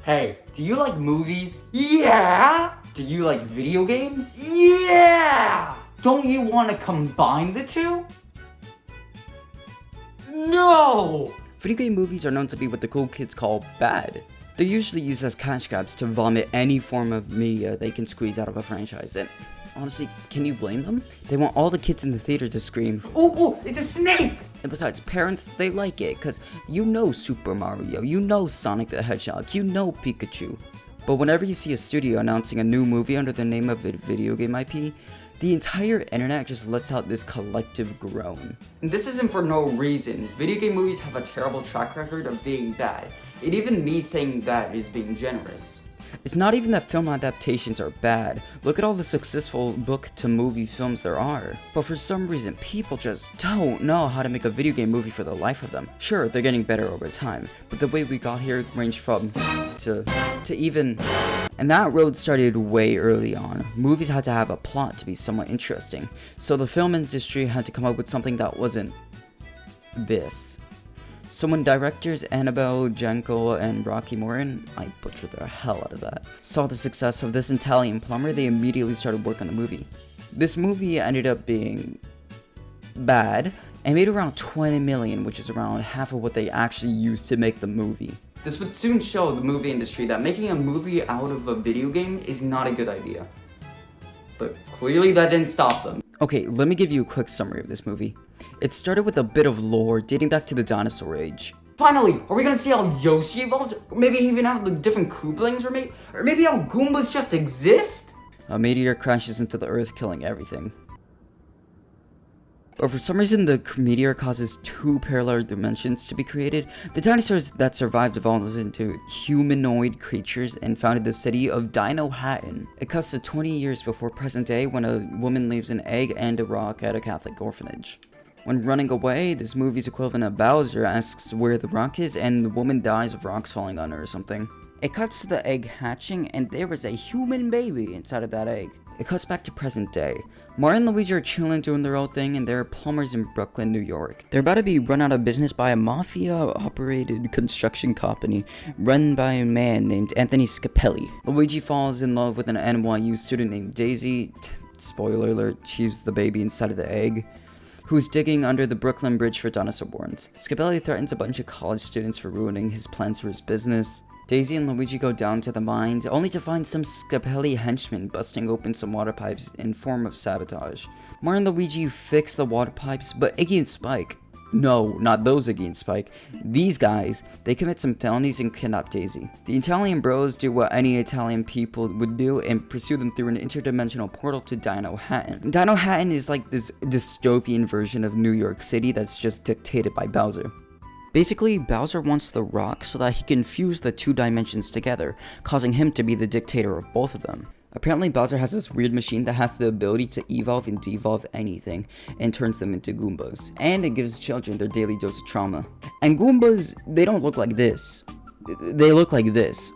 Hey, do you like movies? Yeah! Do you like video games? Yeah! Don't you want to combine the two? No! Video game movies are known to be what the cool kids call bad. They're usually used as cash grabs to vomit any form of media they can squeeze out of a franchise, and honestly, can you blame them? They want all the kids in the theater to scream, Oh, it's a snake! And besides, parents, they like it, cause you know Super Mario, you know Sonic the Hedgehog, you know Pikachu. But whenever you see a studio announcing a new movie under the name of a video game IP, the entire internet just lets out this collective groan. And this isn't for no reason. Video game movies have a terrible track record of being bad. And even me saying that is being generous. It's not even that film adaptations are bad. Look at all the successful book-to-movie films there are. But for some reason, people just don't know how to make a video game movie for the life of them. Sure, they're getting better over time, but the way we got here ranged from to even... And that road started way early on. Movies had to have a plot to be somewhat interesting, so the film industry had to come up with something that wasn't this. So when directors Annabelle Jankel and Rocky Morton, I butchered the hell out of that, saw the success of this Italian plumber, they immediately started work on the movie. This movie ended up being bad and made around 20 million, which is around half of what they actually used to make the movie. This would soon show the movie industry that making a movie out of a video game is not a good idea. But clearly that didn't stop them. Okay, let me give you a quick summary of this movie. It started with a bit of lore dating back to the dinosaur age. Finally, are we gonna see how Yoshi evolved? Maybe even how the different Koopalings were made? Or maybe how Goombas just exist? A meteor crashes into the earth, killing everything. But for some reason, the meteor causes two parallel dimensions to be created. The dinosaurs that survived evolved into humanoid creatures and founded the city of Dino Hatton. It cuts to 20 years before present day when a woman leaves an egg and a rock at a Catholic orphanage. When running away, this movie's equivalent of Bowser asks where the rock is and the woman dies of rocks falling on her or something. It cuts to the egg hatching and there is a human baby inside of that egg. It cuts back to present day. Mario and Luigi are chilling doing their own thing and they're plumbers in Brooklyn, New York. They're about to be run out of business by a mafia-operated construction company run by a man named Anthony Scapelli. Luigi falls in love with an NYU student named Daisy. Spoiler alert, she's the baby inside of the egg, who's digging under the Brooklyn Bridge for dinosaur borns. Scapelli threatens a bunch of college students for ruining his plans for his business. Daisy and Luigi go down to the mines, only to find some Scapelli henchmen busting open some water pipes in form of sabotage. Mario and Luigi fix the water pipes, but Iggy and Spike, no, not those Iggy and Spike, these guys, they commit some felonies and kidnap Daisy. The Italian bros do what any Italian people would do and pursue them through an interdimensional portal to Dino Hatton. Dino Hatton is like this dystopian version of New York City that's just dictated by Bowser. Basically, Bowser wants the rock so that he can fuse the two dimensions together, causing him to be the dictator of both of them. Apparently, Bowser has this weird machine that has the ability to evolve and devolve anything, and turns them into Goombas. And it gives children their daily dose of trauma. And Goombas, they don't look like this. They look like this.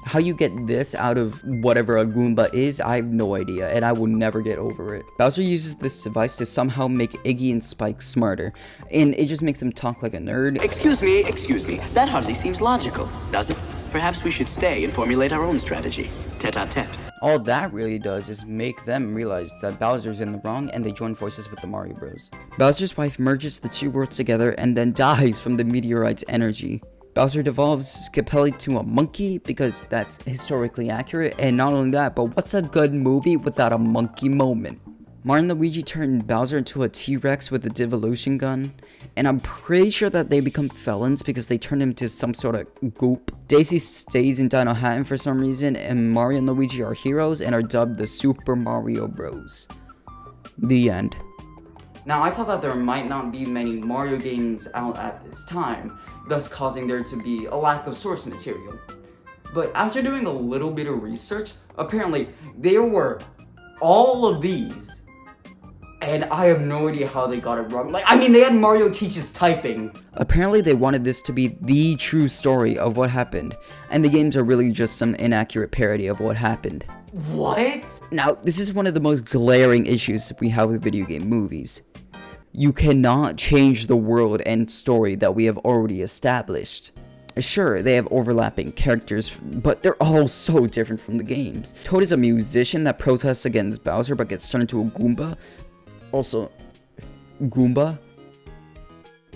How you get this out of whatever a Goomba is, I have no idea, and I will never get over it. Bowser uses this device to somehow make Iggy and Spike smarter, and it just makes them talk like a nerd. Excuse me, that hardly seems logical, does it? Perhaps we should stay and formulate our own strategy, tete-a-tete. All that really does is make them realize that Bowser's in the wrong and they join forces with the Mario Bros. Bowser's wife merges the two worlds together and then dies from the meteorite's energy. Bowser devolves Scapelli to a monkey because that's historically accurate, and not only that, but what's a good movie without a monkey moment? Mario and Luigi turn Bowser into a T-Rex with a devolution gun, and I'm pretty sure that they become felons because they turn him into some sort of goop. Daisy stays in Dino Hatton for some reason, and Mario and Luigi are heroes and are dubbed the Super Mario Bros. The end. Now, I thought that there might not be many Mario games out at this time, thus causing there to be a lack of source material. But after doing a little bit of research, apparently there were all of these, and I have no idea how they got it wrong. Like, I mean, they had Mario teaches typing. Apparently they wanted this to be the true story of what happened, and the games are really just some inaccurate parody of what happened. What? Now, this is one of the most glaring issues we have with video game movies. You cannot change the world and story that we have already established. Sure, they have overlapping characters, but they're all so different from the games. Toad is a musician that protests against Bowser but gets turned into a Goomba. Also, Goomba?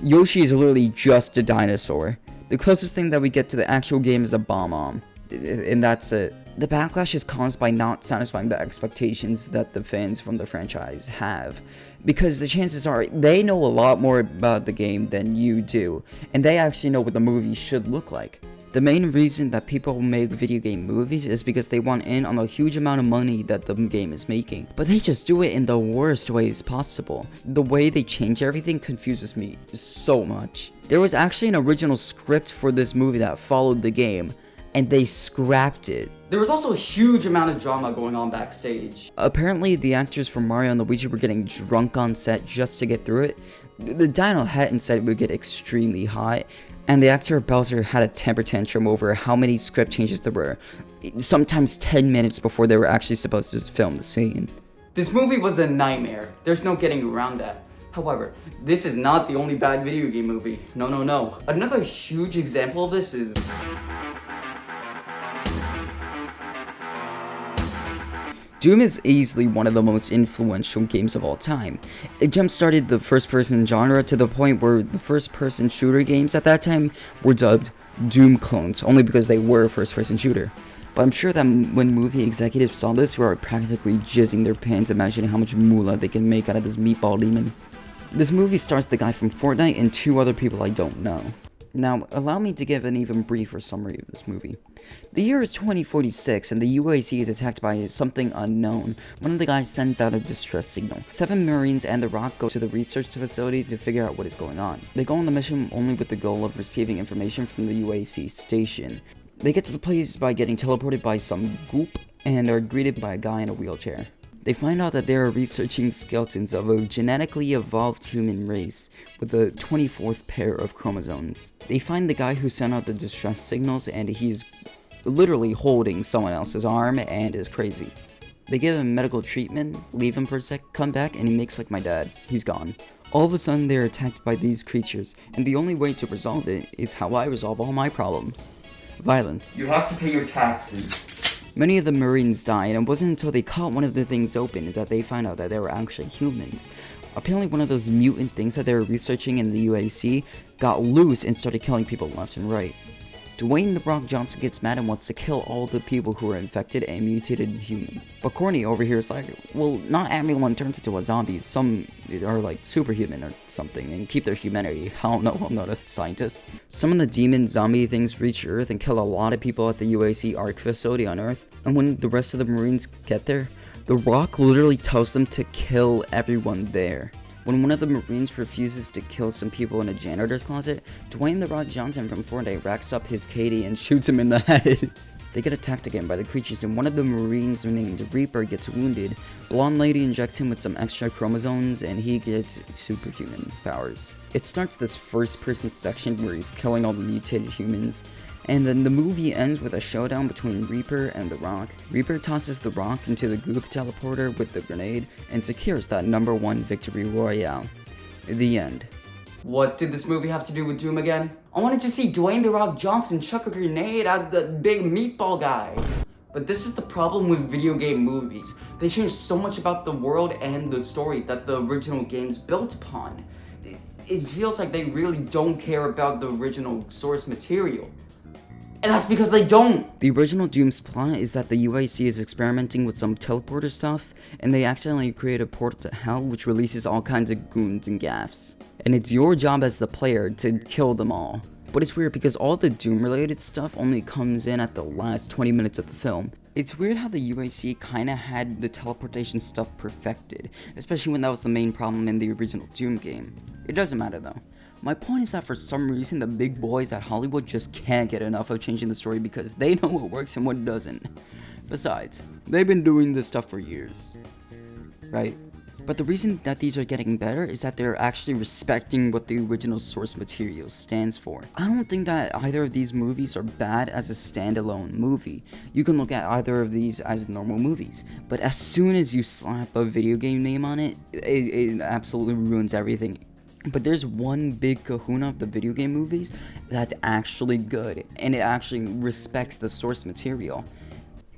Yoshi is literally just a dinosaur. The closest thing that we get to the actual game is a Bomb-Omb, and that's it. The backlash is caused by not satisfying the expectations that the fans from the franchise have, because the chances are they know a lot more about the game than you do, and they actually know what the movie should look like. The main reason that people make video game movies is because they want in on the huge amount of money that the game is making, but they just do it in the worst ways possible. The way they change everything confuses me so much. There was actually an original script for this movie that followed the game, and they scrapped it. There was also a huge amount of drama going on backstage. Apparently, the actors from Mario and Luigi were getting drunk on set just to get through it. The Dino Hatton said it would get extremely hot, and the actor Bowser had a temper tantrum over how many script changes there were, sometimes 10 minutes before they were actually supposed to film the scene. This movie was a nightmare. There's no getting around that. However, this is not the only bad video game movie. No. Another huge example of this is... Doom is easily one of the most influential games of all time. It jump-started the first-person genre to the point where the first-person shooter games at that time were dubbed Doom clones, only because they were a first-person shooter. But I'm sure that when movie executives saw this, they were practically jizzing their pants imagining how much moolah they can make out of this meatball demon. This movie stars the guy from Fortnite and 2 other people I don't know. Now, allow me to give an even briefer summary of this movie. The year is 2046, and the UAC is attacked by something unknown. One of the guys sends out a distress signal. 7 Marines and The Rock go to the research facility to figure out what is going on. They go on the mission only with the goal of receiving information from the UAC station. They get to the place by getting teleported by some goop, and are greeted by a guy in a wheelchair. They find out that they are researching skeletons of a genetically evolved human race with a 24th pair of chromosomes. They find the guy who sent out the distress signals, and he's literally holding someone else's arm and is crazy. They give him medical treatment, leave him for a sec, come back, and he makes like my dad. He's gone. All of a sudden they're attacked by these creatures, and the only way to resolve it is how I resolve all my problems. Violence. You have to pay your taxes. Many of the Marines die, and it wasn't until they cut one of the things open that they found out that they were actually humans. Apparently one of those mutant things that they were researching in the UAC got loose and started killing people left and right. Dwayne "The Rock" Johnson gets mad and wants to kill all the people who are infected and mutated human. But Corny over here is like, well, not everyone turns into a zombie. Some are like superhuman or something and keep their humanity. I don't know, I'm not a scientist. Some of the demon zombie things reach Earth and kill a lot of people at the UAC ARC facility on Earth. And when the rest of the Marines get there, The Rock literally tells them to kill everyone there. When one of the Marines refuses to kill some people in a janitor's closet, Dwayne "The Rock" Johnson from Fortnite racks up his KD and shoots him in the head. They get attacked again by the creatures, and one of the Marines named Reaper gets wounded. Blonde Lady injects him with some extra chromosomes, and he gets superhuman powers. It starts this first-person section where he's killing all the mutated humans, and then the movie ends with a showdown between Reaper and The Rock. Reaper tosses The Rock into the Goop teleporter with the grenade and secures that #1 victory royale. The end. What did this movie have to do with Doom again? I wanted to see Dwayne "The Rock" Johnson chuck a grenade at the big meatball guy. But this is the problem with video game movies. They change so much about the world and the story that the original games built upon. It feels like they really don't care about the original source material. And that's because they don't! The original Doom's plot is that the UAC is experimenting with some teleporter stuff, and they accidentally create a portal to hell which releases all kinds of goons and gaffs. And it's your job as the player to kill them all. But it's weird because all the Doom related stuff only comes in at the last 20 minutes of the film. It's weird how the UAC kinda had the teleportation stuff perfected, especially when that was the main problem in the original Doom game. It doesn't matter though. My point is that for some reason the big boys at Hollywood just can't get enough of changing the story because they know what works and what doesn't. Besides, they've been doing this stuff for years, right? But the reason that these are getting better is that they're actually respecting what the original source material stands for. I don't think that either of these movies are bad as a standalone movie. You can look at either of these as normal movies, but as soon as you slap a video game name on it, it absolutely ruins everything. But there's one big kahuna of the video game movies that's actually good, and it actually respects the source material.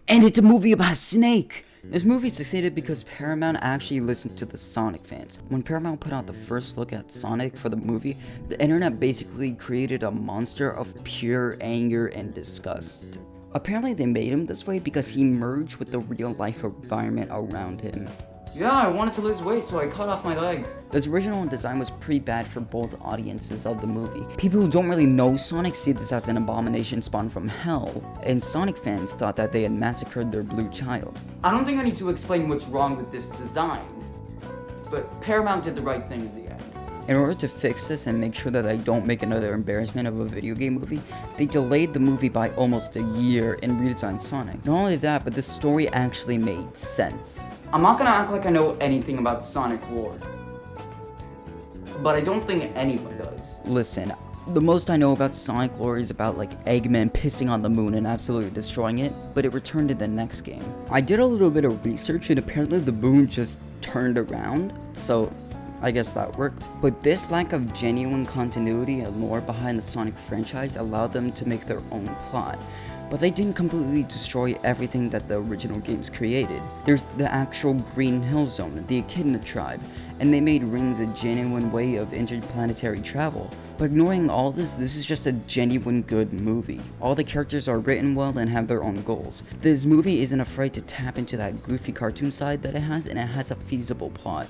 And it's a movie about a snake! This movie succeeded because Paramount actually listened to the Sonic fans. When Paramount put out the first look at Sonic for the movie, the internet basically created a monster of pure anger and disgust. Apparently they made him this way because he merged with the real life environment around him. Yeah, I wanted to lose weight, so I cut off my leg. This original design was pretty bad for both audiences of the movie. People who don't really know Sonic see this as an abomination spawned from hell, and Sonic fans thought that they had massacred their blue child. I don't think I need to explain what's wrong with this design, but Paramount did the right thing in the end. In order to fix this and make sure that they don't make another embarrassment of a video game movie, they delayed the movie by almost a year and redesigned Sonic. Not only that, but the story actually made sense. I'm not gonna act like I know anything about Sonic lore, but I don't think anyone does. Listen, the most I know about Sonic lore is about like Eggman pissing on the moon and absolutely destroying it, but it returned in the next game. I did a little bit of research and apparently the moon just turned around, so I guess that worked. But this lack of genuine continuity and lore behind the Sonic franchise allowed them to make their own plot. But they didn't completely destroy everything that the original games created. There's the actual Green Hill Zone, the Echidna tribe, and they made rings a genuine way of interplanetary travel. But ignoring all this is just a genuine good movie. All the characters are written well and have their own goals. This movie isn't afraid to tap into that goofy cartoon side that it has, and it has a feasible plot.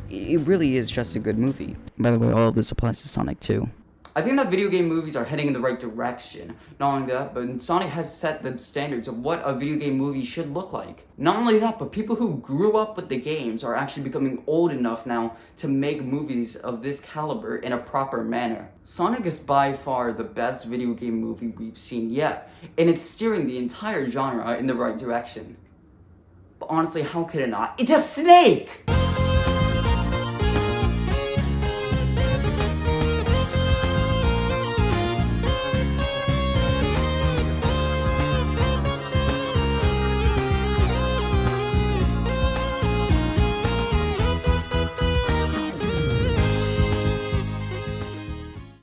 It really is just a good movie. By the way, all of this applies to Sonic too. I think that video game movies are heading in the right direction. Not only that, but Sonic has set the standards of what a video game movie should look like. Not only that, but people who grew up with the games are actually becoming old enough now to make movies of this caliber in a proper manner. Sonic is by far the best video game movie we've seen yet, and it's steering the entire genre in the right direction. But honestly, how could it not? It's a snake!